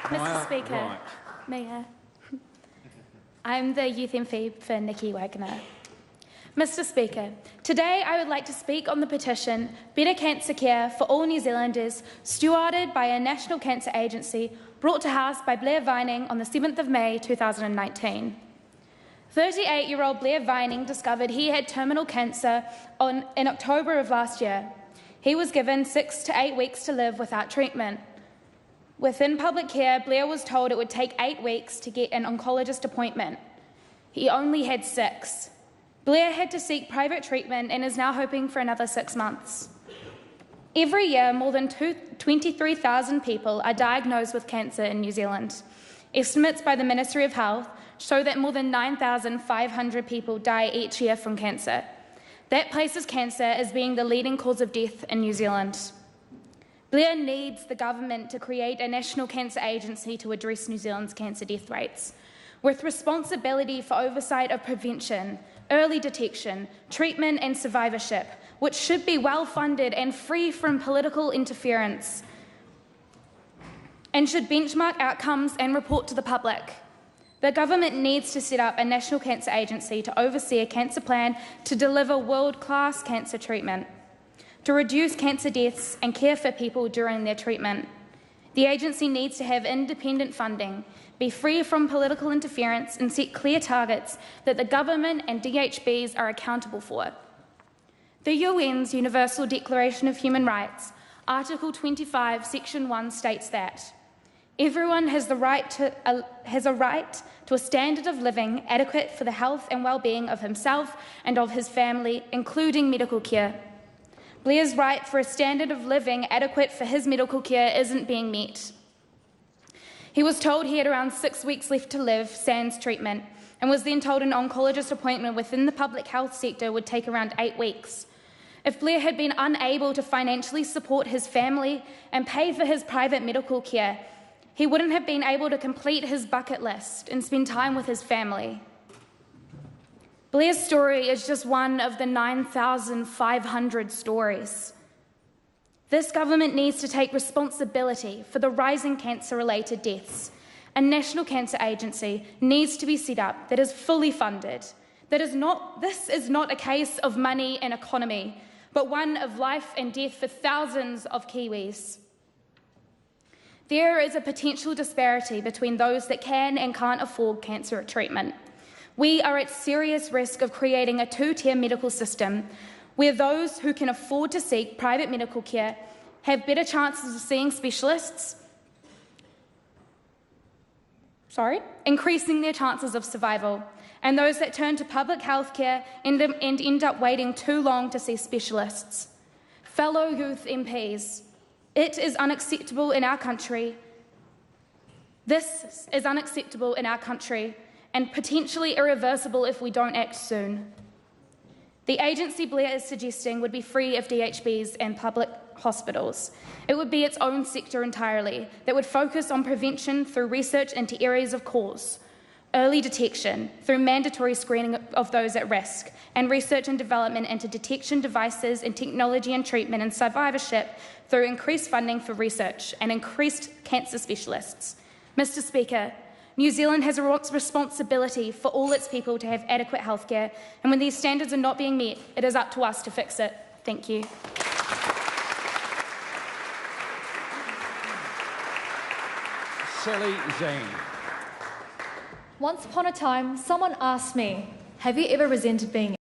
Mr. Speaker, Wright. Mayor, I'm the Youth MP for Nikki Wagner. Mr. Speaker, today I would like to speak on the petition Better Cancer Care for All New Zealanders, stewarded by a National Cancer Agency, brought to House by Blair Vining on the 7th of May 2019. 38-year-old Blair Vining discovered he had terminal cancer in October of last year. He was given 6 to 8 weeks to live without treatment. Within public care, Blair was told it would take 8 weeks to get an oncologist appointment. He only had 6. Blair had to seek private treatment and is now hoping for another 6 months. Every year, more than 23,000 people are diagnosed with cancer in New Zealand. Estimates by the Ministry of Health show that more than 9,500 people die each year from cancer. That places cancer as being the leading cause of death in New Zealand. Blair needs the government to create a national cancer agency to address New Zealand's cancer death rates, with responsibility for oversight of prevention, early detection, treatment and survivorship, which should be well funded and free from political interference, and should benchmark outcomes and report to the public. The government needs to set up a national cancer agency to oversee a cancer plan to deliver world-class cancer treatment, to reduce cancer deaths and care for people during their treatment. The agency needs to have independent funding, be free from political interference and set clear targets that the government and DHBs are accountable for. The UN's Universal Declaration of Human Rights, Article 25, Section 1 states that everyone has a right to a standard of living adequate for the health and well-being of himself and of his family, including medical care. Blair's right for a standard of living adequate for his medical care isn't being met. He was told he had around 6 weeks left to live, sans treatment, and was then told an oncologist appointment within the public health sector would take around 8 weeks. If Blair had been unable to financially support his family and pay for his private medical care, he wouldn't have been able to complete his bucket list and spend time with his family. Blair's story is just one of the 9,500 stories. This government needs to take responsibility for the rising cancer-related deaths. A national cancer agency needs to be set up that is fully funded. This is not a case of money and economy, but one of life and death for thousands of Kiwis. There is a potential disparity between those that can and can't afford cancer treatment. We are at serious risk of creating a two-tier medical system where those who can afford to seek private medical care have better chances of seeing specialists, increasing their chances of survival, and those that turn to public health care and end up waiting too long to see specialists. Fellow youth MPs, it is unacceptable in our country. This is unacceptable in our country and potentially irreversible if we don't act soon. The agency Blair is suggesting would be free of DHBs and public hospitals. It would be its own sector entirely that would focus on prevention through research into areas of cause, early detection through mandatory screening of those at risk, and research and development into detection devices and technology and treatment and survivorship through increased funding for research and increased cancer specialists. Mr. Speaker, New Zealand has a responsibility for all its people to have adequate healthcare, and when these standards are not being met, it is up to us to fix it. Thank you. Sally Zane. Once upon a time, someone asked me, have you ever resented being